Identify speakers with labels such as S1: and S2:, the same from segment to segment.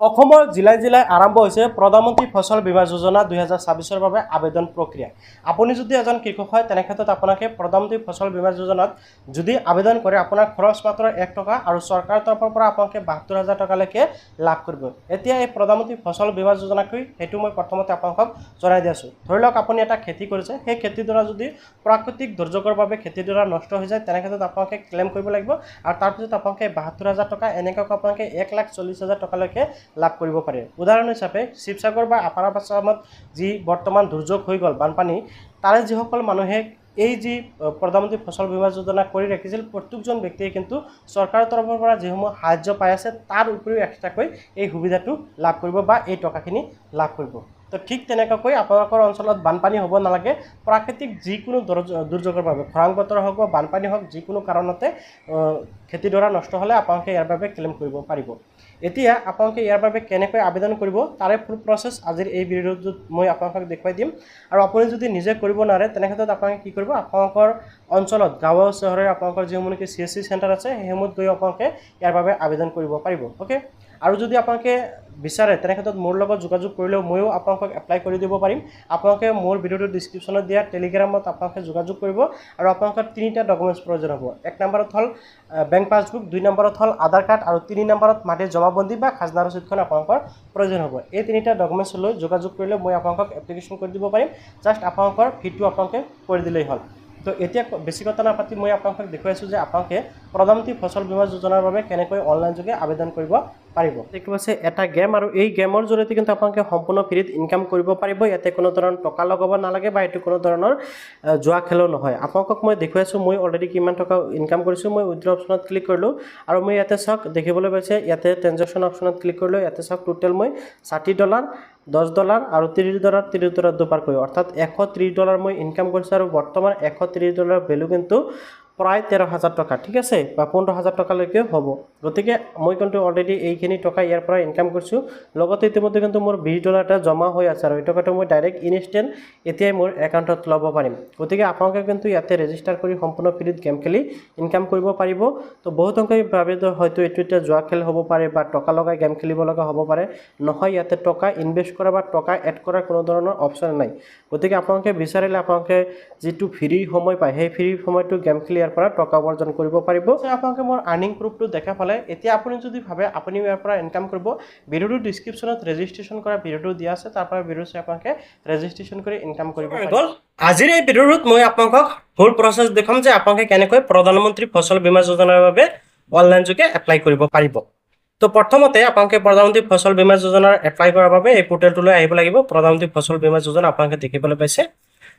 S1: অসমৰ জিলাই জিলাই আৰম্ভ হৈছে প্ৰধানমন্ত্ৰী ফসল বীমা যোজনা 2026 বাবে আবেদন প্ৰক্ৰিয়া। আপুনি যদি এজন কৃষক হয় তেনে ক্ষেত্ৰত আপোনাকে প্ৰধানমন্ত্ৰী ফসল বীমা যোজনাত যদি আবেদন কৰে আপোনাৰ খৰচ মাত্ৰ 1 টকা আৰু চৰকাৰৰ তৰফৰ পৰা আপোনাকে 72,000 টকালৈকে লাভ কৰিব। এতিয়া এই প্ৰধানমন্ত্ৰী ফসল বীমা যোজনা কি হেতু মই প্ৰথমতে আপোনাক জনাই দি আছো। ধৰি লওক আপুনি এটা খেতি কৰিছে, সেই খেতিডৰা যদি প্ৰাকৃতিক দুৰ্যোগৰ বাবে খেতিডৰা নষ্ট হৈ যায় তেনে ক্ষেত্ৰত আপোনাকে ক্লেম কৰিব লাগিব আৰু তাৰ পিছত আপোনাকে 72,000 টকা এনেকৈ আপোনাকে 1,40,000 টকালৈকে লাভ কৰিব পাৰে। উদাহৰণ হিচাপে শিৱসাগৰ বা আপাৰ আছামত যি বৰ্তমান দুৰ্যোগ হৈ গ'ল বানপানী, তাৰে যিসকল মানুহে এই যি প্ৰধানমন্ত্ৰী ফসল বীমা যোজনা কৰি ৰাখিছিল প্ৰত্যেকজন ব্যক্তিয়ে কিন্তু চৰকাৰৰ তৰফৰ পৰা যিসমূহ সাহায্য পাই আছে তাৰ উপৰিও এক্সট্ৰাকৈ এই সুবিধাটো লাভ কৰিব বা এই টকাখিনি লাভ কৰিব। তো ঠিক তেনেকৈ আপোনালোকৰ অঞ্চলত বানপানী হ'ব নালাগে, প্ৰাকৃতিক যিকোনো দুৰ্যোগৰ বাবে খৰাং বতৰ হওক বা বানপানী হওক যিকোনো কাৰণতে খেতিডৰা নষ্ট হ'লে আপোনালোকে ইয়াৰ বাবে ক্লেইম কৰিব পাৰিব। এতিয়া আপোনালোকে ইয়াৰ বাবে কেনেকৈ আবেদন কৰিব তাৰে ফুল প্ৰচেছ আজিৰ এই ভিডিঅ'টোত মই আপোনালোকক দেখুৱাই দিম। আৰু আপুনি যদি নিজে কৰিব নোৱাৰে তেনে ক্ষেত্ৰত আপোনালোকে কি কৰিব, আপোনালোকৰ অঞ্চলত গাঁৱে চহৰে আপোনালোকৰ যিসমূহ নেকি CSC চেণ্টাৰ আছে সেইসমূহত গৈ আপোনালোকে ইয়াৰ বাবে আবেদন কৰিব পাৰিব। অ'কে, আৰু যদি আপোনালোকে বিচাৰে তেনে ক্ষেত্ৰত মোৰ লগত যোগাযোগ কৰিলেও ময়ো আপোনালোকক এপ্লাই কৰি দিব পাৰিম। আপোনালোকে মোৰ ভিডিঅ'টো ডিছক্ৰিপশ্যনত দিয়া টেলিগ্ৰামত আপোনালোকে যোগাযোগ কৰিব আৰু আপোনালোকৰ 3টা ডকুমেণ্টছ প্ৰয়োজন হ'ব। 1 নম্বৰত হ'ল বেংক পাছবুক, 2 নম্বৰত হ'ল আধাৰ কাৰ্ড আৰু 3 নম্বৰত মাটিৰ জমাবন্দী বা খাজনা ৰচিদখন আপোনালোকৰ প্ৰয়োজন হ'ব। এই 3টা ডকুমেণ্টছ লৈ যোগাযোগ কৰিলে মই আপোনালোকক এপ্লিকেশ্যন কৰি দিব পাৰিম। জাষ্ট আপোনালোকৰ ফিটো আপোনালোকে কৰি দিলেই হ'ল। তো এতিয়া বেছি কথা নাপাতি মই আপোনালোকক দেখুৱাইছোঁ যে আপোনালোকে প্ৰধানমন্ত্ৰী ফসল বীমা যোজনাৰ বাবে কেনেকৈ অনলাইন যোগে আবেদন কৰিব পাৰিব। এইটো আছে এটা গেম আৰু এই গেমৰ জৰিয়তে কিন্তু আপোনালোকে সম্পূৰ্ণ ফ্ৰীত ইনকাম কৰিব পাৰিব। ইয়াতে কোনো ধৰণৰ টকা লগাব নালাগে বা এইটো কোনো ধৰণৰ জুৱা খেলো নহয়। আপোনালোকক মই দেখুৱাইছোঁ মই অলৰেডি কিমান টকা ইনকাম কৰিছোঁ। মই উইথড্ৰ অপশ্যনত ক্লিক কৰিলোঁ আৰু মই ইয়াতে চাওক দেখিবলৈ পাইছে ইয়াতে ট্ৰেনজেকশ্যন অপশ্যনত ক্লিক কৰিলোঁ। ইয়াতে চাওক টোটেল মই $60, $10 আৰু $30 দুবাৰকৈ অৰ্থাৎ $130 মই ইনকাম কৰিছোঁ আৰু বৰ্তমান $130 ভেলু কিন্তু প্ৰায় 13,000 টকা, ঠিক আছে, বা 15,000 টকালৈকে হ'ব। গতিকে মই কিন্তু অলৰেডি এইখিনি টকা ইয়াৰ পৰা ইনকাম কৰিছোঁ। লগতে ইতিমধ্যে কিন্তু মোৰ $20 এটা জমা হৈ আছে আৰু এই টকাটো মই ডাইৰেক্ট ইনষ্টেণ্ট এতিয়াই মোৰ একাউণ্টত ল'ব পাৰিম। গতিকে আপোনালোকে কিন্তু ইয়াতে ৰেজিষ্টাৰ কৰি সম্পূৰ্ণ ফ্ৰীত গেম খেলি ইনকাম কৰিব পাৰিব। তো বহুত সংখ্যক ভাবে হয়তো এইটো এতিয়া জুৱা খেল হ'ব পাৰে বা টকা লগাই গেম খেলিব লগা হ'ব পাৰে। নহয়, ইয়াতে টকা ইনভেষ্ট কৰা বা টকা এড কৰাৰ কোনো ধৰণৰ অপশ্যন নাই। গতিকে আপোনালোকে বিচাৰিলে আপোনালোকে যিটো ফ্ৰী সময় পায় সেই ফ্ৰী সময়টো গেম খেলি ইয়াৰ পৰা টকা উপাৰ্জন কৰিব পাৰিব। আপোনালোকে মোৰ আৰ্নিং প্ৰুফটো দেখা পালে এতিয়া আপুনি যদি ভাবে আপুনি ইয়াৰ পৰা ইনকাম কৰিব, ভিডিঅ'টো ডিছক্ৰিপশ্যনত ৰেজিষ্ট্ৰেশ্যন কৰা ভিডিঅ'টো দিয়া আছে, তাৰ পৰা ভিডিঅ' চাই আপোনালোকে ৰেজিষ্ট্ৰেশ্যন কৰি ইনকাম কৰিব পাৰিব। আজিৰ এই ভিডিঅ'টোত মই আপোনালোকক ফুল প্ৰচেছ দেখাম যে আপোনালোকে কেনেকৈ প্ৰধানমন্ত্ৰী ফসল বীমা যোজনাৰ বাবে অনলাইন যোগে এপ্লাই কৰিব পাৰিব। তো প্ৰথমতে আপোনালোকে প্ৰধানমন্ত্ৰী ফসল বীমা যোজনাৰ এপ্লাই কৰাৰ বাবে এই পোৰ্টেলটোলৈ আহিব লাগিব। প্ৰধানমন্ত্ৰী ফসল বীমা যোজনা আপোনালোকে দেখিবলৈ পাইছে।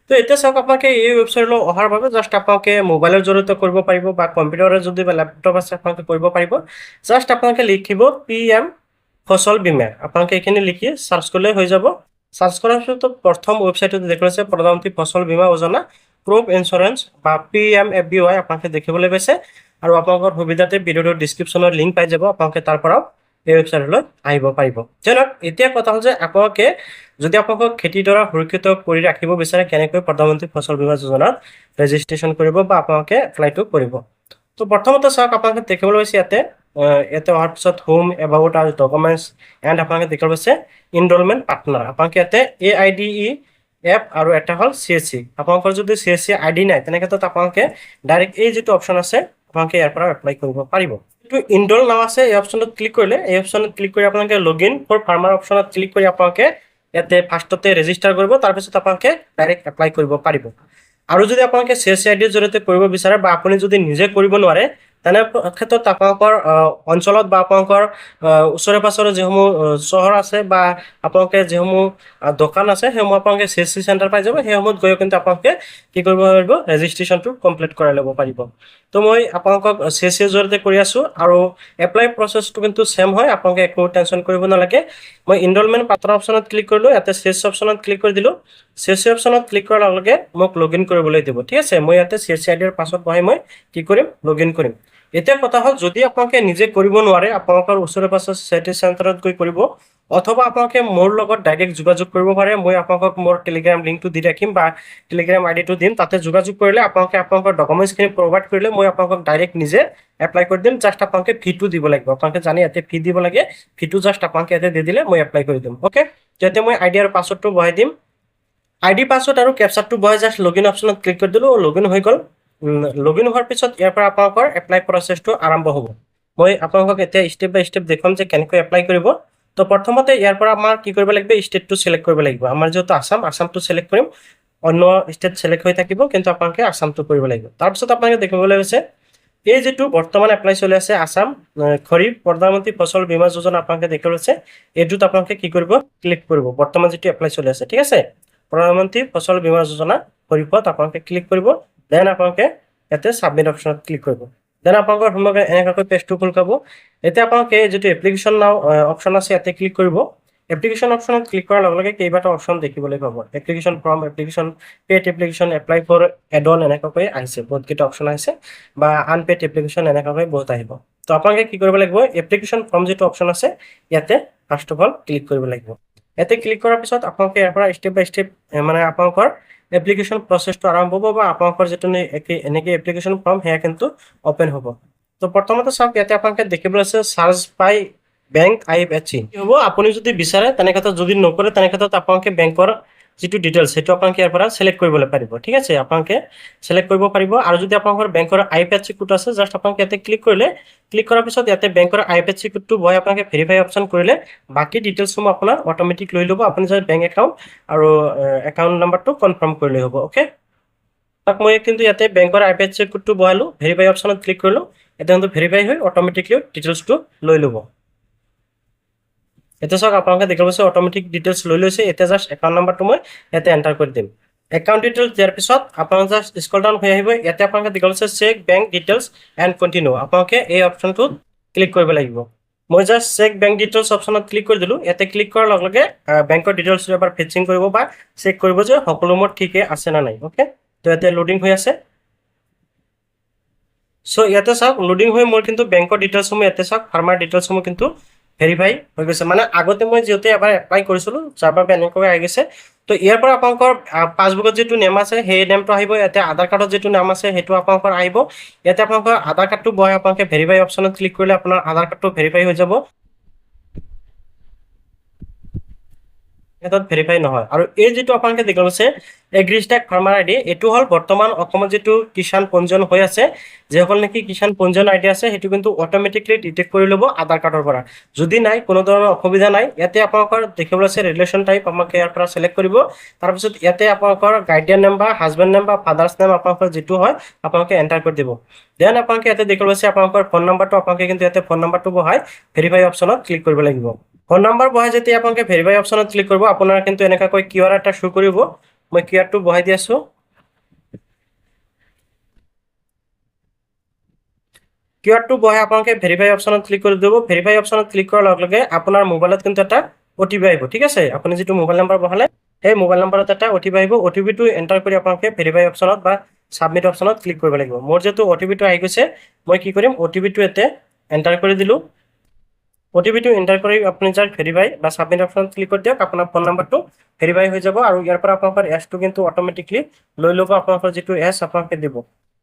S1: তো এতিয়া চাওক আপোনালোকে এই ৱেবছাইটলৈ অহাৰ বাবে জাষ্ট আপোনালোকে মোবাইলৰ জৰিয়তে কৰিব পাৰিব বা কম্পিউটাৰৰ যদি বা লেপটপ আছে আপোনালোকে কৰিব পাৰিব। জাষ্ট আপোনালোকে লিখিব PM ফসল বীমা, আপোনালোকে এইখিনি লিখি চাৰ্চ কৰিলে হৈ যাব। চাৰ্চ কৰাৰ পিছত প্ৰথম ৱেবছাইটটো দেখুৱাইছে প্ৰধানমন্ত্ৰী ফসল বীমা যোজনা ক্ৰপ ইঞ্চুৰেঞ্চ বা PMFBY আপোনালোকে দেখিবলৈ পাইছে। আৰু আপোনালোকৰ সুবিধাতে ভিডিঅ'টোৰ ডিছক্ৰিপশ্যনৰ লিংক পাই যাব, আপোনালোকে তাৰ পৰাও এই ৱেবছাইটলৈ আহিব পাৰিব। যেনক এতিয়া কথা হ'ল যে আপোনালোকে যদি আপোনালোকক খেতিডৰা সুৰক্ষিত কৰি ৰাখিব বিচাৰে কেনেকৈ প্ৰধানমন্ত্ৰী ফসল বীমা যোজনাত ৰেজিষ্ট্ৰেশ্যন কৰিব বা আপোনালোকে এপ্লাইটো কৰিব। তো প্ৰথমতে চাওক আপোনালোকে দেখিবলৈ পাইছে ইয়াতে অহাৰ পিছত হোম, এবাউট আৰু ডকুমেণ্টছ এণ্ড আপোনালোকে দেখিবলৈ পাইছে ইনৰলমেণ্ট পাৰ্টনাৰ। আপোনালোকে ইয়াতে AIDE এপ আৰু এটা হ'ল CSC। আপোনালোকৰ যদি CSC ID নাই তেনে ক্ষেত্ৰত আপোনালোকে ডাইৰেক্ট এই যিটো অপশ্যন আছে আপোনালোকে ইয়াৰ পৰা এপ্লাই কৰিব পাৰিব। এইটো ইনৰল নাও আছে, এই অপশ্যনত ক্লিক কৰিলে এই অপশ্যনত ক্লিক কৰি আপোনালোকে লগইন ফৰ ফাৰ্মাৰ অপশ্যনত ক্লিক কৰি আপোনালোকে ইয়াতে ফাৰ্ষ্টতে ৰেজিষ্টাৰ কৰিব, তাৰপিছত আপোনালোকে ডাইৰেক্ট এপ্লাই কৰিব পাৰিব। আৰু যদি আপোনালোকে CSC IDৰ জৰিয়তে কৰিব বিচাৰে বা আপুনি যদি নিজে কৰিব নোৱাৰে তেনে ক্ষেত্ৰত আপোনালোকৰ অঞ্চলত বা আপোনালোকৰ ওচৰে পাছৰে যিসমূহ চহৰ আছে বা আপোনালোকে যিসমূহ দোকান আছে সেইসমূহ আপোনালোকে CSC চেণ্টাৰ পাই যাব। সেইসমূহত গৈ কিন্তু আপোনালোকে কি কৰিব পাৰিব, ৰেজিষ্ট্ৰেশ্যনটো কমপ্লিট কৰাই ল'ব পাৰিব। তো মই আপোনালোকক CSCৰ জৰিয়তে কৰি আছোঁ আৰু এপ্লাই প্ৰচেছটো কিন্তু ছেম হয়, আপোনালোকে একো টেনশ্যন কৰিব নালাগে। মই ইনৰলমেণ্ট পাৰ্টনাৰ অপশ্যনত ক্লিক কৰিলোঁ, ইয়াতে CSC অপশ্যনত ক্লিক কৰি দিলোঁ। CSC অপশ্যনত ক্লিক কৰাৰ লগে লগে মোক লগইন কৰিবলৈ দিব, ঠিক আছে। মই ইয়াতে CSC IDৰ পাছত বহাই মই কি কৰিম, লগইন কৰিম। এতিয়া কথা হ'ল যদি আপোনালোকে নিজে কৰিব নোৱাৰে আপোনালোকৰ ওচৰে পাছৰে চিটি চেণ্টাৰত গৈ কৰিব অথবা আপোনালোকে মোৰ লগত ডাইৰেক্ট যোগাযোগ কৰিব পাৰে মই আপোনালোকক মোৰ টেলিগ্ৰাম লিংকটো দি ৰাখিম বা টেলিগ্ৰাম আইডিটো দিম তাতে যোগাযোগ কৰিলে আপোনালোকে আপোনালোকৰ ডকুমেণ্টছখিনি প্ৰভাইড কৰিলে মই আপোনালোকক ডাইৰেক্ট নিজে এপ্লাই কৰি দিম জাষ্ট আপোনালোকে ফিটো দিব লাগিব আপোনালোকে জানি ইয়াতে ফি দিব লাগে ফিটো জাষ্ট আপোনালোকে ইয়াতে দি দিলে মই এপ্লাই কৰি দিম অ'কে তেতিয়া মই আইডি আৰু পাছৱৰ্ডটো বহাই দিম আইডি পাছৱৰ্ড আৰু কেপচাটো বহাই জাষ্ট লগইন অপশ্যনত ক্লিক কৰি দিলোঁ লগইন হৈ গ'ল লগইন হোৱাৰ পিছত ইয়াৰ পৰা আপোনালোকৰ এপ্লাই প্ৰচেছটো আৰম্ভ হ'ব মই আপোনালোকক এতিয়া ষ্টেপ বাই ষ্টেপ দেখুৱাম যে কেনেকৈ এপ্লাই কৰিব তো প্ৰথমতে ইয়াৰ পৰা আমাৰ কি কৰিব লাগিব ষ্টেটটো চিলেক্ট কৰিব লাগিব আমাৰ যেহেতু আসামটো চিলেক্ট কৰিম অন্য ষ্টেট চিলেক্ট হৈ থাকিব কিন্তু আপোনালোকে আসামটো কৰিব লাগিব তাৰপিছত আপোনালোকে দেখিবলৈ হৈছে এই যেটো বৰ্তমান এপ্লাই চলি আছে আসাম খৰিফ প্ৰধানমন্ত্ৰী ফসল বীমা যোজনা আপোনালোকে দেখিবলৈ আছে এইটোত আপোনালোকে কি কৰিব ক্লিক কৰিব বৰ্তমান যেটো এপ্লাই চলি আছে ঠিক আছে প্ৰধানমন্ত্ৰী ফসল বীমা যোজনা খৰিফত আপোনালোকে ক্লিক কৰিব দেন আপোনালোকে ইয়াতে সাবমিট অপশ্যনত ক্লিক কৰিব দেন আপোনালোকৰ সন্মুখত এনেকৈ পেজটো খোল খাব এতিয়া আপোনালোকে যেটো এপ্লিকেশ্যন নাও অপশ্যন আছে ইয়াতে ক্লিক কৰিব এপ্লিকেশ্যন অপশ্যনত ক্লিক কৰাৰ লগে লগে কেইবাটা অপশ্যন দেখিবলৈ পাব application form application paid application apply for add on এনেকৈ আহিছে বহুত কেইটা অপশ্যন আহিছে বা আনপেড এপ্লিকেশ্যন এনেকৈ বহুত আহিব তো আপোনালোকে কি কৰিব লাগিব এপ্লিকেশ্যন ফৰ্ম যেটো অপশ্যন আছে ইয়াতে ফাৰ্ষ্ট অফ অল ক্লিক কৰিব লাগিব ইয়াতে ক্লিক কৰাৰ পিছত আপোনালোকে ইয়াৰ পৰা ষ্টেপ বাই ষ্টেপ মানে আপোনালোকৰ এপ্লিকেশ্যন প্ৰচেছটো আৰম্ভ হ'ব বা আপোনালোকৰ যেটো এনেকৈ এপ্লিকেশ্যন ফৰ্ম হেয়া কিন্তু ওপেন হ'ব তো প্ৰথমতে চাওক ইয়াতে আপোনালোকে দেখিবলৈ আছে চাৰ্জ বাই বেংক IFSC হ'ব আপুনি যদি বিচাৰে তেনে ক্ষেত্ৰত যদি নকৰে তেনে ক্ষেত্ৰত আপোনালোকে বেংকৰ যেটো ডিটেইলছ সেটো আপোনালোকে ইয়াৰ পৰা সিলেক্ট কৰিবলৈ পাৰিব ঠিক আছে আপোনালোকে সিলেক্ট কৰিব পাৰিব আৰু যদি আপোনালোকৰ বেংকৰ IFSC কোড আছে জাষ্ট আপোনালোকে ইয়াতে ক্লিক কৰিলে ক্লিক কৰাৰ পিছত ইয়াতে বেংকৰ IFSC কোডটো বহাই আপোনালোকে ভেৰিফাই অপশ্যন কৰিলে বাকি ডিটেইলছসমূহ আপোনাৰ অটোমেটিক লৈ ল'ব আপুনি যদি বেংক একাউণ্ট আৰু একাউণ্ট নাম্বাৰটো কনফাৰ্ম কৰিলে হ'ব ওকে তাক মই কিন্তু ইয়াতে বেংকৰ IFSC কোডটো বহালো ভেৰিফাই অপশ্যনত ক্লিক কৰিলো এটা কিন্তু ভেৰিফাই হৈ অটোমেটিকলি ডিটেইলছটো লৈ ল'ব এটা সক আপোনালোকে দেখিব আছে অটোমেটিক ডিটেইলছ লৈ লৈছে এটা জাস্ট একাউণ্ট নাম্বাৰটো মই ইয়াতে এন্টাৰ কৰি দিম একাউণ্ট ডিটেইলছ দিয়াৰ পিছত আপোনালোকে জাস্ট স্ক্ৰল ডাউন হৈ আহিব ইয়াতে আপোনালোকে দেখিব আছে check bank details and continue আপোনালোকে এই অপশ্যনটোত ক্লিক কৰিব লাগিব মই জাস্ট চেক বেংক ডিটেইলছ অপশ্যনত ক্লিক কৰি দিলোঁ ইয়াতে ক্লিক কৰাৰ লগে লগে বেংকৰ ডিটেইলছ এবাৰ ফেচিং কৰিব বা চেক কৰিব যে সকলো মোৰ ঠিকে আছে না নাই ওকে তো ইয়াতে লোডিং হৈ আছে সো ইয়াতে চাওক লোডিং হৈ মোৰ কিন্তু বেংকৰ ডিটেইলছসমূহ ইয়াতে চাওক ফাৰ্মাৰ ডিটেইলছসমূহ কিন্তু ভেৰিফাই হৈ গৈছে মানে আগতে মই যেতে এবাৰ এপ্লাই কৰিছিলো যাৰ বাবে এনেকৈ আহি গৈছে তো ইয়াৰ পৰা আপোনালোকৰ পাছবুকত যেটো নেম আছে সেই নেমটো আহিব ইয়াতে আধাৰ কাৰ্ডত যেটো নাম আছে হেতু আপোনালোকৰ আহিব ইয়াতে আপোনালোকৰ আধাৰ কাৰ্ডটো বহাই আপোনালোকে ভেৰিফাই অপশ্যনত ক্লিক কৰিলে আপোনাৰ আধাৰ কাৰ্ডটো ভেৰিফাই হৈ যাব এটাত ভেৰিফাই নহয় আৰু এই যেটো আপোনালোকে দেখিব আছে এগ্ৰিষ্টেক ফাৰ্মাৰ আইডি এটো হল বৰ্তমান অসমত যেটো কিষাণ পঞ্জীয়ন হৈ আছে যেসকল নেকি কিষাণ পঞ্জীয়ন আইডি আছে হেতু কিন্তু অটোমেটিকলি ডিটেক্ট কৰি ল'ব আধাৰ কাৰ্ডৰ পৰা যদি নাই কোনো ধৰণৰ অসুবিধা নাই ইয়াতে আপোনালোকৰ দেখিব আছে ৰিলেশ্যন টাইপ আপোনালোকে ইয়াৰ পৰা সিলেক্ট কৰিব তাৰ পিছত ইয়াতে আপোনালোকৰ গাৰ্ডিয়ান নেম বা হাজবেণ্ড নেম বা ফাদাৰ্ছ নেম আপোনালোকৰ যেটো হয় আপোনালোকে এন্টাৰ কৰি দিব দেন আপোনালোকে ইয়াতে দেখিব আছে আপোনালোকৰ ফোন নাম্বাৰটো আপোনালোকে কিন্তু ইয়াতে ফোন নাম্বাৰটো বহাই ভেৰিফাই অপশ্যনত ক্লিক কৰিব লাগিব ফোন নাম্বাৰ বহাই যেতিয়া আপোনালোকে ভেৰিফাই অপশ্যনত ক্লিক কৰিব আপোনাৰ কিন্তু এনেকৈ কিউআৰ এটা শো কৰিব মই কিউআৰটো বহাই দি আছো কিউআৰটো বহাই আপোনালোকে ভেৰিফাই অপশ্যনত ক্লিক কৰি দিব ভেৰিফাই অপশ্যনত ক্লিক কৰাৰ লগে লগে আপোনাৰ মোবাইলত কিন্তু এটা ওটিপি আহিব ঠিক আছে আপুনি যেটো মোবাইল নাম্বাৰ বহালে সেই মোবাইল নাম্বাৰত এটা ওটিপি আহিব ওটিপিটো এন্টাৰ কৰি আপোনালোকে ভেৰিফাই অপশ্যনত বা সাবমিট অপশ্যনত ক্লিক কৰিব লাগিব মোৰ যেটো ওটিপিটো আহি গৈছে মই কি কৰিম ওটিপিটো এতে এন্টাৰ কৰি দিলো ওটিপিটো এন্টাৰ কৰি আপুনি জাস্ট ভেৰিফাই বা সাবমিট অপশ্যনত ক্লিক কৰি দিয়ক আপোনাৰ ফোন নাম্বাৰটো ভেৰিফাই হৈ যাব আৰু ইয়াৰ পৰা আপোনালোকৰ এছটো কিন্তু অটোমেটিকলি লৈ ল'ব আপোনালোকৰ যেটো এছ আপোনালোকে দিব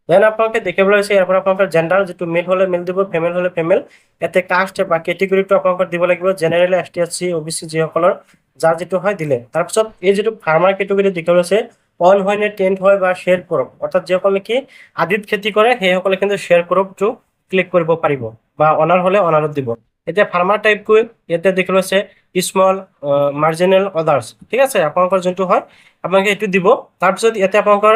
S1: দেন আপোনালোকে দেখিবলৈ আছে ইয়াৰ পৰা আপোনালোকৰ জেন্ডাৰ যেটো মেল হলে মেল দিব ফিমেল হলে ফিমেল এতে কাষ্ট বা কেটেগৰীটো আপোনালোকৰ দিব লাগিব জেনাৰেল ST SC OBC যিসকলৰ যাৰ যেটো হয় দিলে তাৰ পিছত এই যেটো ফাৰ্মাৰ কেটেগৰী দেখিবলৈ আছে অন হয় নে টেন্ট হয় বা শেয়াৰ কৰক অৰ্থাৎ যিসকল নেকি আদিত খেতি কৰে সেইসকলে কিন্তু শেয়াৰ কৰকটো ক্লিক কৰিব পাৰিব বা অনাৰ হলে অনাৰত দিব এতিয়া ফাৰ্মাৰ টাইপ কৈ ইয়াতে দেখিলো আছে স্মল মাৰ্জিনাল আদাৰ্স ঠিক আছে আপোনালোকৰ যোনটো হয় আপোনালোকে এটো দিব তাৰ পিছত ইয়াতে আপোনালোকৰ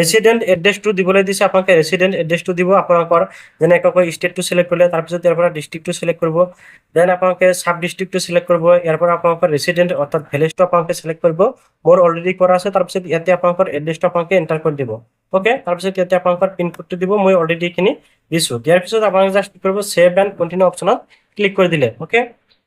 S1: ৰেসিডেন্ট এড্ৰেছটো দিবলৈ দিছে আপোনালোকে ৰেসিডেন্ট এড্ৰেছটো দিব আপোনালোকৰ যেনেকৈ ষ্টেটটো সিলেক্ট কৰিলে তাৰ পিছত ইয়াৰ পৰা ডিস্ট্ৰিক্টটো সিলেক্ট কৰিব দেন আপোনালোকে সাব ডিস্ট্ৰিক্টটো সিলেক্ট কৰিব ইয়াৰ পৰা আপোনালোকৰ ৰেসিডেন্ট অৰ্থাৎ ভিলেজটো আপোনালোকে সিলেক্ট কৰিব মোৰ অলৰেডি কৰা আছে তাৰ পিছত ইয়াতে আপোনালোকৰ এড্ৰেছটো আপোনালোকে এন্টাৰ কৰি দিব ওকে তাৰ পিছত ইয়াতে আপোনালোকৰ পিন কোডটো দিব মই অলৰেডি খিনি দিছো দিয়াৰ পিছত আপোনালোকে জাস্ট কি কৰিব সেভ এণ্ড কন্টিনিউ অপশ্যনত ক্লিক কৰি দিলে ওকে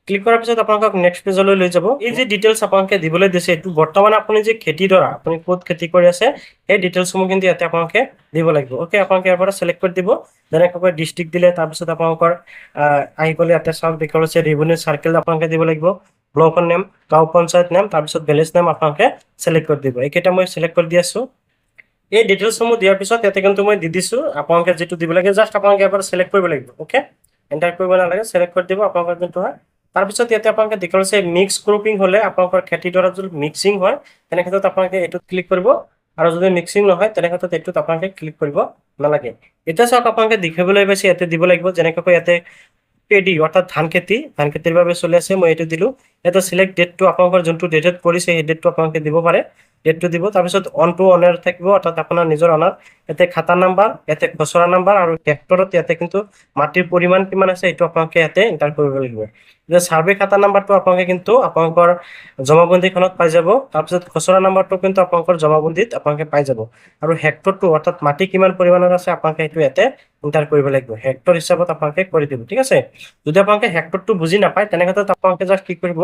S1: ক্লিক কৰাৰ পিছত আপোনালোকক নেক্সট পেজলৈ লৈ যাব। এই যে ডিটেইলছ আপোনালোকে দিবলৈ দিছে এইটো বৰ্তমান আপুনি যে খেতিডৰা আপুনি ক'ত খেতি কৰি আছে এই ডিটেইলছসমূহ কিন্তু ইয়াতে আপোনালোকে দিব লাগিব। ওকে, আপোনালোকে ইয়াৰ পৰা চিলেক্ট কৰি দিব। যেনেকৈ ডিষ্ট্ৰিক্ট দিলে, তাৰপিছত আপোনালোকৰ আহি গ'লে ইয়াতে চাওক দেখুৱাব হৈছে ৰেভিনিউ চাৰ্কেল আপোনালোকে দিব লাগিব, ব্লকৰ নেম, গাঁও পঞ্চায়ত নেম, তাৰপিছত ভিলেজ নেম আপোনালোকে চিলেক্ট কৰি দিব। এইকেইটা মই চিলেক্ট কৰি দি আছোঁ। এই ডিটেইলছসমূহ দিয়াৰ পিছত ইয়াতে কিন্তু মই দি দিছোঁ। আপোনালোকে যিটো দিব লাগে জাষ্ট আপোনালোকে ইয়াৰ পৰা চিলেক্ট কৰিব লাগিব। ওকে, এণ্টাৰ কৰিব নালাগে, চিলেক্ট কৰি দিব আপোনালোকৰ যোনটো হয়। তাৰপিছত ইয়াতে আপোনালোকে দেখুৱাব হৈছে মিক্স গ্ৰুপিং হ'লে আপোনালোকৰ খেতিডৰাত যদি মিক্সিং হয় তেনে ক্ষেত্ৰত আপোনালোকে এইটোত ক্লিক কৰিব, আৰু যদি মিক্সিং নহয় তেনে ক্ষেত্ৰত এইটোত আপোনালোকে ক্লিক কৰিব নালাগে। এতিয়া চাওক আপোনালোকে দেখিবলৈ পাইছে ইয়াতে দিব লাগিব, যেনেকৈ ইয়াতে পেডি অৰ্থাৎ ধান খেতিৰ বাবে চলি আছে, মই এইটো দিলোঁ। ইয়াতে চিলেক্ট ডেটটো আপোনালোকৰ যোনটো ডেটত পৰিছে সেই ডেটটো আপোনালোকে দিব পাৰে, ডেটটো দিব। তাৰপিছত অন টু অনাৰ থাকিব, অৰ্থাৎ আপোনাৰ নিজৰ অনাৰ। ইয়াতে খাতা নাম্বাৰ, ইয়াতে খচৰা নাম্বাৰ, আৰু হেক্টৰত ইয়াতে কিন্তু মাটিৰ পৰিমাণ কিমান আছে এইটো আপোনালোকে ইয়াতে এণ্টাৰ কৰিব লাগিব। এতিয়া চাৰ্ভে খাতা নাম্বাৰটো আপোনালোকে কিন্তু আপোনালোকৰ জমাবন্দীখনত পাই যাব। তাৰপিছত খচৰা নাম্বাৰটো কিন্তু আপোনালোকৰ জমাবন্দীত আপোনালোকে পাই যাব। আৰু হেক্টৰটো অৰ্থাৎ মাটি কিমান পৰিমাণৰ আছে আপোনালোকে সেইটো ইয়াতে এণ্টাৰ কৰিব লাগিব। হেক্টৰ হিচাপত আপোনালোকে কৰি দিব, ঠিক আছে। যদি আপোনালোকে হেক্টৰটো বুজি নাপায় তেনে ক্ষেত্ৰত আপোনালোকে জাষ্ট কি কৰিব,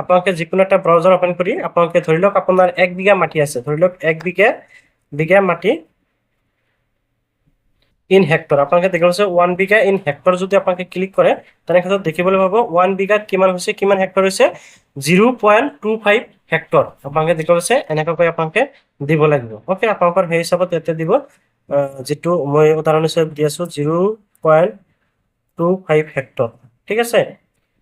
S1: আপোনালোকে যিকোনো এটা ব্ৰাউজাৰ অপেন কৰি আপোনালোকে ধৰি লওক আপোনাৰ 1 বিঘা মাটি আছে, ধৰি লওক 1 বিঘা মাটি ইন হেক্টৰ আপোনালোকে দেখিব হৈছে 1 বিঘা ইন হেক্টৰ। যদি আপোনালোকে ক্লিক কৰে তেনে ক্ষেত্ৰত দেখিবলৈ পাব 1 বিঘাত কিমান হৈছে, কিমান হেক্টৰ হৈছে 0.25 হেক্টৰ আপোনালোকে দেখিব হৈছে। এনেকৈ আপোনালোকে দিব লাগিব। ওকে, আপোনালোকৰ সেই হিচাপত ইয়াতে দিব, যিটো মই উদাহৰণ হিচাপে দি আছোঁ 0.25 হেক্টৰ, ঠিক আছে।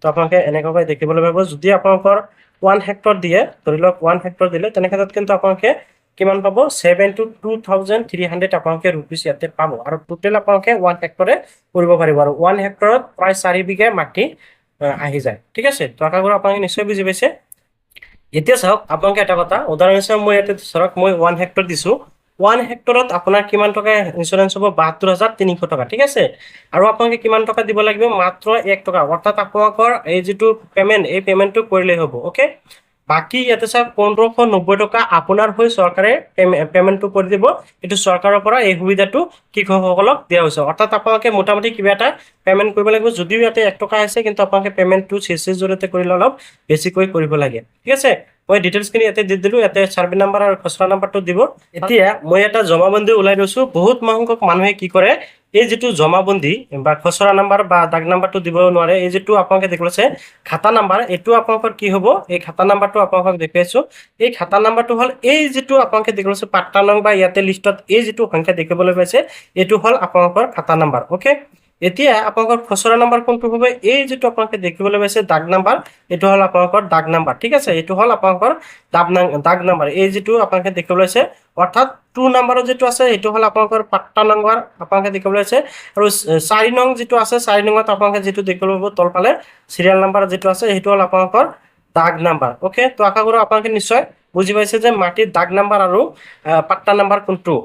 S1: তো আপোনালোকে এনেকৈ দেখিবলৈ পাব। যদি আপোনালোকৰ 1 হেক্টৰ দিয়ে, ধৰি লওক 1 হেক্টৰ দিলে তেনে ক্ষেত্ৰত কিন্তু আপোনালোকে কিমান পাব, 72,300 আপোনালোকে ৰুপিজ ইয়াতে পাব। আৰু টোটেল আপোনালোকে 1 হেক্টৰে কৰিব পাৰিব, আৰু 1 হেক্টৰত প্ৰায় 4 বিঘা মাটি আহি যায়, ঠিক আছে। তো আশা কৰোঁ আপোনালোকে নিশ্চয় বুজি পাইছে। এতিয়া চাওক আপোনালোকে এটা কথা, উদাহৰণ হিচাপে মই ইয়াতে ধৰক মই 1 হেক্টৰ দিছোঁ। 1 হেক্টৰত আপোনাৰ কিমান টকা ইঞ্চুৰেঞ্চ হ'ব, 72,300 টকা, ঠিক আছে। আৰু আপোনালোকে কিমান টকা দিব লাগিব, মাত্ৰ 1 টকা, অৰ্থাৎ আপোনালোকৰ এই যিটো পেমেণ্ট এই পেমেণ্টটো কৰিলেই হ'ব। ওকে, বাকী ইয়াতে চাওক 1590 টকা আপোনাৰ হৈ চৰকাৰে পেমেণ্টটো কৰি দিব। এইটো চৰকাৰৰ পৰা এই সুবিধাটো কৃষকসকলক দিয়া হৈছে, অৰ্থাৎ আপোনালোকে মোটামুটি কিবা এটা পেমেণ্ট কৰিব লাগিব। যদিও ইয়াতে 1 টকা আছে কিন্তু আপোনালোকে পেমেণ্টটো CC জৰিয়তে কৰিলে অলপ বেছিকৈ কৰিব লাগে, ঠিক আছে। মই ডিটেইলছখিনি ইয়াতে দি দিলোঁ। ইয়াতে চাৰ্ভে নাম্বাৰ আৰু খচৰা নাম্বাৰটো দিব। এতিয়া মই এটা জমাবন্দী ওলাই লৈছোঁ। বহুত সংখ্যক মানুহে কি কৰে, এই যিটো জমাবন্দী বা খচৰা নাম্বাৰ বা দাগ নাম্বাৰটো দিব নোৱাৰে। এই যিটো আপোনালোকে দেখিব আছে খাতা নাম্বাৰ, এইটো আপোনালোকৰ কি হ'ব, এই খাতা নাম্বাৰটো আপোনালোকক দেখুৱাইছোঁ। এই খাতা নাম্বাৰটো হ'ল এই যিটো আপোনালোকে দেখিব আছে পাট্টা নং বা ইয়াতে লিষ্টত এই যিটো সংখ্যা দেখিবলৈ পাইছে এইটো হ'ল আপোনালোকৰ খাতা নাম্বাৰ। ওকে, এতিয়া আপোনালোকৰ খচৰা নাম্বাৰ কোনটো হ'ব, এই যিটো আপোনালোকে দেখিবলৈ পাইছে দাগ নাম্বাৰ, এইটো হ'ল আপোনালোকৰ দাগ নাম্বাৰ, ঠিক আছে। এইটো হ'ল আপোনালোকৰ দাগ নাম্বাৰ, এই যিটো আপোনালোকে দেখিবলৈ পাইছে। অৰ্থাৎ 2 নাম্বাৰৰ যিটো আছে সেইটো হ'ল আপোনালোকৰ পাট্টা নম্বৰ আপোনালোকে দেখিবলৈ পাইছে। আৰু 4 নং যিটো আছে 4 নঙত আপোনালোকে যিটো দেখিবলৈ পাব তলফালে চিৰিয়েল নাম্বাৰ যিটো আছে সেইটো হ'ল আপোনালোকৰ দাগ নাম্বাৰ। ওকে, তো আশা কৰোঁ আপোনালোকে নিশ্চয় বুজি পাইছে যে মাটিৰ দাগ নাম্বাৰ আৰু পাট্টা নাম্বাৰ কোনটো।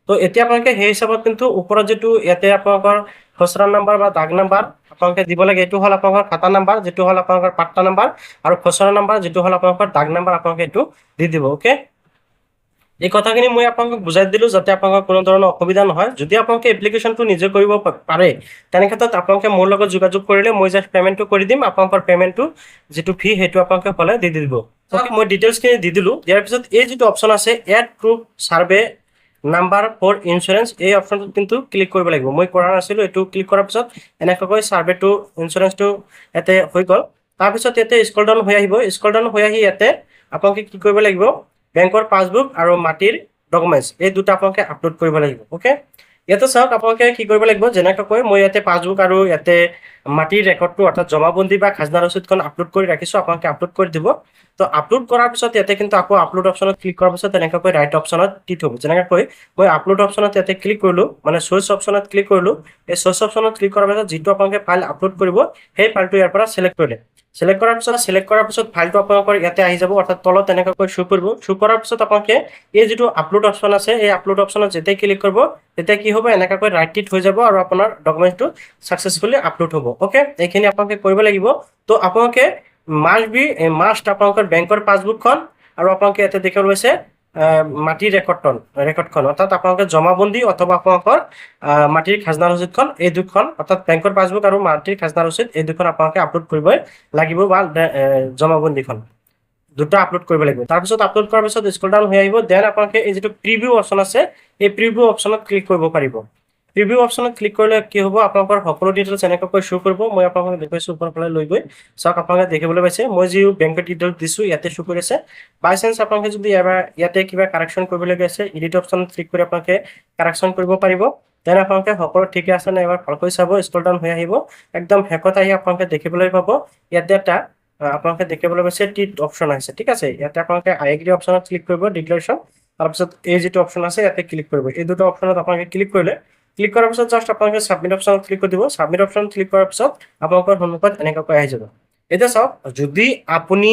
S1: তো এতিয়া আপোনালোকে সেই হিচাপত কিন্তু ওপৰত যিটো ইয়াতে আপোনালোকৰ খচৰা নাম্বাৰ বা দাগ নাম্বাৰ আপোনালোকে দিব লাগে, এইটো হ'ল আপোনালোকৰ খাতা নাম্বাৰ, যিটো হ'ল আপোনালোকৰ পাট্টা নাম্বাৰ, আৰু খচৰা নাম্বাৰ যিটো হ'ল আপোনালোকৰ দাগ নাম্বাৰ আপোনালোকে এইটো দি দিব। ওকে, এই কথাখিনি মই আপোনালোকক বুজাই দিলোঁ যাতে আপোনালোকৰ কোনো ধৰণৰ অসুবিধা নহয়। যদি আপোনালোকে এপ্লিকেশ্যনটো নিজে কৰিব পাৰে তেনে ক্ষেত্ৰত আপোনালোকে মোৰ লগত যোগাযোগ কৰিলে মই জাষ্ট পে'মেণ্টটো কৰি দিম। আপোনালোকৰ পে'মেণ্টটো যিটো ফি সেইটো আপোনালোকে ক'লে দি দিব। ওকে, মই ডিটেইলছখিনি দি দিলোঁ। দিয়াৰ পিছত এই যিটো অপশ্যন আছে add proof survey number for insurance, এই অপশ্যনটোত কিন্তু ক্লিক কৰিব লাগিব। মই কৰা নাছিলোঁ, এইটো ক্লিক কৰাৰ পিছত এনেকৈ চাৰ্ভেটো ইঞ্চুৰেঞ্চটো ইয়াতে হৈ গ'ল। তাৰপিছত ইয়াতে স্ক্ৰল ডাউন হৈ আহিব। স্ক্ৰল ডাউন হৈ আহি ইয়াতে আপোনালোকে কি কৰিব লাগিব, বেংকৰ পাছবুক আৰু মাটিৰ ডকুমেণ্টছ এই দুটা আপোনালোকে আপলোড কৰিব লাগিব। ওকে, ইয়াতে চাওক আপোনালোকে কি কৰিব লাগিব, যেনেকৈ মই ইয়াতে পাছবুক আৰু ইয়াতে মাটিৰ ৰেকৰ্ডটো অৰ্থাৎ জমাবন্দী বা খাজনা ৰচিদখন আপলোড কৰি ৰাখিছোঁ, আপোনালোকে আপলোড কৰি দিব। তো আপলোড কৰাৰ পিছত ইয়াতে কিন্তু আকৌ আপলোড অপশ্যনত ক্লিক কৰাৰ পিছত তেনেকৈ ৰাইট অপশ্যনত টিক হ'ব। যেনেকৈ মই আপলোড অপশ্যনত ইয়াতে ক্লিক কৰিলোঁ, মানে চইচ অপশ্যনত ক্লিক কৰিলোঁ। এই চইচ অপশ্যনত ক্লিক কৰাৰ পিছত যিটো আপোনালোকে ফাইল আপলোড কৰিব সেই ফাইলটো ইয়াৰ পৰা চিলেক্ট কৰিলে। চিলেক্ট কৰাৰ পিছত ফাইলটো আপোনালোকৰ ইয়াতে আহি যাব, অৰ্থাৎ তলত তেনেকৈ শ্ব' কৰিব। শ্ব' কৰাৰ পিছত আপোনালোকে এই যিটো আপলোড অপশ্যন আছে এই আপলোড অপশ্যনত যেতিয়া ক্লিক কৰিব তেতিয়া কি হ'ব, এনেকৈ ৰাইট টিক হৈ যাব আৰু আপোনাৰ ডকুমেণ্টটো ছাকচেছফুলি আপলোড হ'ব। ওকে, এইখিনি আপোনালোকে কৰিব লাগিব। তো আপোনালোকে মাষ্ট আপোনালোকৰ বেংকৰ পাছবুকখন আৰু আপোনালোকে ইয়াতে দেখিব লৈছে মাটিৰ ৰেকৰ্ডখন অৰ্থাৎ আপোনালোকে জমাবন্দী অথবা আপোনালোকৰ মাটিৰ খাজনা ৰচিদখন এই দুখন অৰ্থাৎ বেংকৰ পাছবুক আৰু মাটিৰ খাজনা ৰচিদ এই দুখন আপোনালোকে আপলোড কৰিবই লাগিব বা জমাবন্দীখন দুটা আপলোড কৰিব লাগিব। তাৰপিছত আপলোড কৰাৰ পিছত স্ক্ৰল ডাউন হৈ আহিব, দেন আপোনালোকে এই যিটো প্ৰিভিউ অপশ্যন আছে এই প্ৰিভিউ অপশ্যনত ক্লিক কৰিব পাৰিব। প্ৰিভিউ অপশ্যনত ক্লিক কৰিলে কি হ'ব, আপোনালোকৰ সকলো ডিটেইলছ এনেকৈ শ্ব' কৰিব। মই আপোনালোকক দেখুৱাইছোঁ ওপৰৰ ফালে লৈ গৈ চাওক, আপোনালোকে দেখিবলৈ পাইছে মই যি বেংকৰ ডিটেইলছ দিছোঁ ইয়াতে শ্ব' কৰি আছে। বাই চান্স আপোনালোকে যদি এবাৰ ইয়াতে কিবা কাৰেকশ্যন কৰিবলগীয়া আছে এডিট অপশ্যনত ক্লিক কৰি আপোনালোকে কাৰেকশ্যন কৰিব পাৰিব। দেন আপোনালোকে সকলো ঠিকে আছে নে এবাৰ ভালকৈ চাব, স্ক্ৰল ডাউন হৈ আহিব, একদম শেষত আহি আপোনালোকে দেখিবলৈ পাব ইয়াতে এটা আপোনালোকে দেখিবলৈ পাইছে টিত অপশ্যন আছে, ঠিক আছে। ইয়াতে আপোনালোকে আই এগ্ৰি অপশ্যনত ক্লিক কৰিব, ডিক্লেৰেশ্যন, তাৰপিছত এই যিটো অপশ্যন আছে ইয়াতে ক্লিক কৰিব। এই দুটা অপশ্যনত আপোনালোকে ক্লিক কৰিলে, ক্লিক কৰাৰ পিছত জাষ্ট আপোনালোকে ছাবমিট অপশ্যনত ক্লিক কৰি দিব। ছাবমিট অপশ্যনত ক্লিক কৰাৰ পিছত আপোনালোকৰ সন্মুখত এনেকুৱাকৈ আহি যাব। এতিয়া চাওক, যদি আপুনি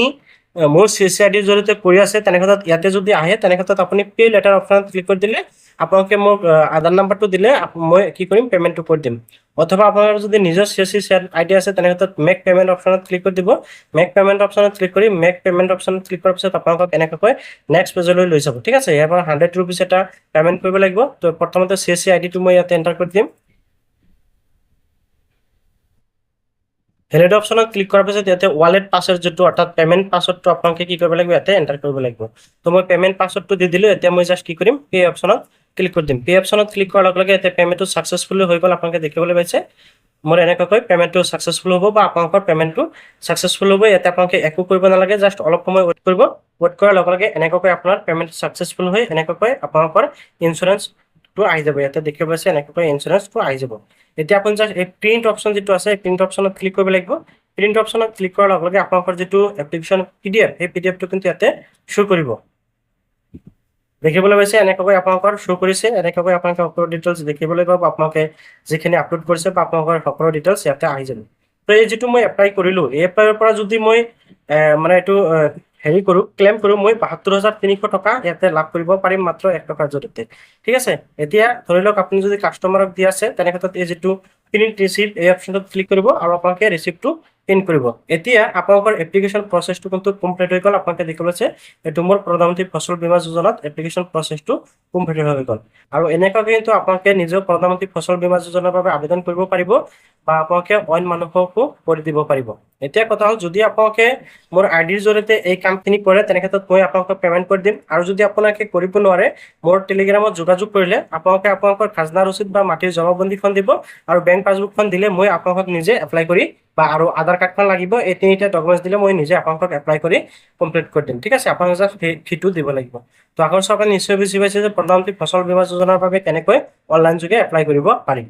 S1: মোৰ CSCIDৰ জৰিয়তে কৰি আছে তেনেক্ষেত্ৰত ইয়াতে যদি আহে তেনেক্ষেত্ৰত আপুনি পে লেটাৰ অপশ্যনত ক্লিক কৰি দিলে আপোনালোকে মোক আধাৰ নাম্বাৰটো দিলে মই কি কৰিম, পে'মেণ্টটো কৰি দিম। অথবা আপোনাৰ যদি নিজৰ CSCID আছে তেনেক্ষেত্ৰত মেক পে'মেণ্ট অপশ্যনত ক্লিক কৰি দিব। মেক পে'মেণ্ট অপশ্যনত ক্লিক কৰি মেক পে'মেণ্ট অপশ্যনত ক্লিক কৰাৰ পিছত আপোনালোকক এনেকৈ নেক্সট পেজলৈ লৈ যাব, ঠিক আছে। ইয়াৰ পৰা 100 ৰুপিজ এটা পে'মেণ্ট কৰিব লাগিব। তো প্ৰথমতে CSCIDটো মই ইয়াতে এণ্টাৰ কৰি দিম। ভেলিড অপশ্যনত ক্লিক কৰাৰ পিছত ইয়াতে ৱালেট পাছৱৰ্ড যিটো অৰ্থাৎ পে'মেণ্ট পাছৱৰ্ডটো আপোনালোকে কি কৰিব লাগিব, ইয়াতে এণ্টাৰ কৰিব লাগিব। তো মই পে'মেণ্ট পাছৱৰ্ডটো দি দিলোঁ। এতিয়া মই জাষ্ট কি কৰিম, পে অপশ্যনত ক্লিক কৰি দিম। পে অপশ্যনত ক্লিক কৰাৰ লগে লগে ইয়াতে পে'মেণ্টটো ছাকচেছফুলি হৈ গ'ল, আপোনালোকে দেখিবলৈ পাইছে। মোৰ এনেকুৱাকৈ পে'মেণ্টটো ছাকচেছফুল হ'ব বা আপোনালোকৰ পে'মেণ্টটো ছাকচেছফুল হ'ব। ইয়াতে আপোনালোকে একো কৰিব নালাগে, জাষ্ট অলপ সময় ৱেইট কৰিব। ৱেইট কৰাৰ লগে লগে এনেকুৱাকৈ আপোনাৰ পে'মেণ্টটো ছাকচেছফুল হৈ এনেকুৱাকৈ আপোনালোকৰ ইঞ্চুৰেঞ্চটো আহি যাব। ইয়াতে দেখিব পাইছে এনেকুৱাকৈ ইঞ্চুৰেঞ্চটো আহি যাব। এতিয়া আপুনি জাষ্ট এই প্ৰিণ্ট অপশ্যন যিটো আছে এই প্ৰিণ্ট অপশ্যনত ক্লিক কৰিব লাগিব। প্ৰিণ্ট অপশ্যনত ক্লিক কৰাৰ লগে লগে আপোনালোকৰ যিটো এপ্লিকেশ্যন PDF সেই PDFটো কিন্তু ইয়াতে শ্ব' কৰিব। দেখিবলৈ পাইছে এনেকুৱাকৈ আপোনালোকৰ শ্ব' কৰিছে। এনেকুৱাকৈ আপোনালোকে সকলো ডিটেইলছ দেখিবলৈ পাব। আপোনালোকে যিখিনি আপলোড কৰিছে বা আপোনালোকৰ সকলো ডিটেইলছ ইয়াতে আহি যাব। তো এই যিটো মই এপ্লাই কৰিলোঁ, এই এপ্লাইৰ পৰা যদি মই মানে এইটো হেৰি কৰোঁ, ক্লেইম কৰোঁ, মই ৭২,৩০০ টকা ইয়াতে লাভ কৰিব পাৰিম মাত্ৰ 1 টকাৰ জৰিয়তে, ঠিক আছে। এতিয়া ধৰি লওক আপুনি যদি কাষ্টমাৰক দি আছে তেনেক্ষেত্ৰত এই যিটো প্ৰিণ্ট ৰিচিপ্ট এই অপশ্যনটোত ক্লিক কৰিব আৰু আপোনালোকে ৰিচিপ্টটো প্ৰিণ্ট কৰিব। এতিয়া আপোনালোকৰ এপ্লিকেশ্যন প্ৰচেছটো কিন্তু কমপ্লিট হৈ গ'ল। আপোনালোকে দেখিব পাইছে এইটো মোৰ প্ৰধানমন্ত্ৰী ফচল বীমা যোজনাত এপ্লিকেশ্যন প্ৰচেছটো কমপ্লিট হৈ গ'ল। আৰু এনেকুৱাকৈ কিন্তু আপোনালোকে নিজৰ প্ৰধানমন্ত্ৰী ফচল বীমা যোজনাৰ বাবে আবেদন কৰিব পাৰিব বা আপোনালোকে অইন মানুহকো কৰি দিব পাৰিব। এতিয়া কথা হ'ল, যদি আপোনালোকে মোৰ আইডিৰ জৰিয়তে এই কামখিনি কৰে তেনেক্ষেত্ৰত মই আপোনালোকক পে'মেণ্ট কৰি দিম। আৰু যদি আপোনালোকে কৰিব নোৱাৰে মোৰ টেলিগ্ৰামত যোগাযোগ কৰিলে আপোনালোকে আপোনালোকৰ খাজনা ৰচিদ বা মাটিৰ জমাবন্দীখন দিব আৰু বেংক পাছবুকখন দিলে মই আপোনালোকক নিজে এপ্লাই কৰি বা আৰু আধাৰ কাৰ্ডখন লাগিব, এই তিনিটা ডকুমেণ্টছ দিলে মই নিজে আপোনালোকক এপ্লাই কৰি কমপ্লিট কৰি দিম, ঠিক আছে। আপোনালোকে জাষ্ট ফিটো দিব লাগিব। তো আগৰ চৰকাৰে নিশ্চয় বুজি পাইছে যে প্ৰধানমন্ত্ৰী ফচল বীমা যোজনাৰ বাবে কেনেকৈ অনলাইন যোগে এপ্লাই কৰিব পাৰি।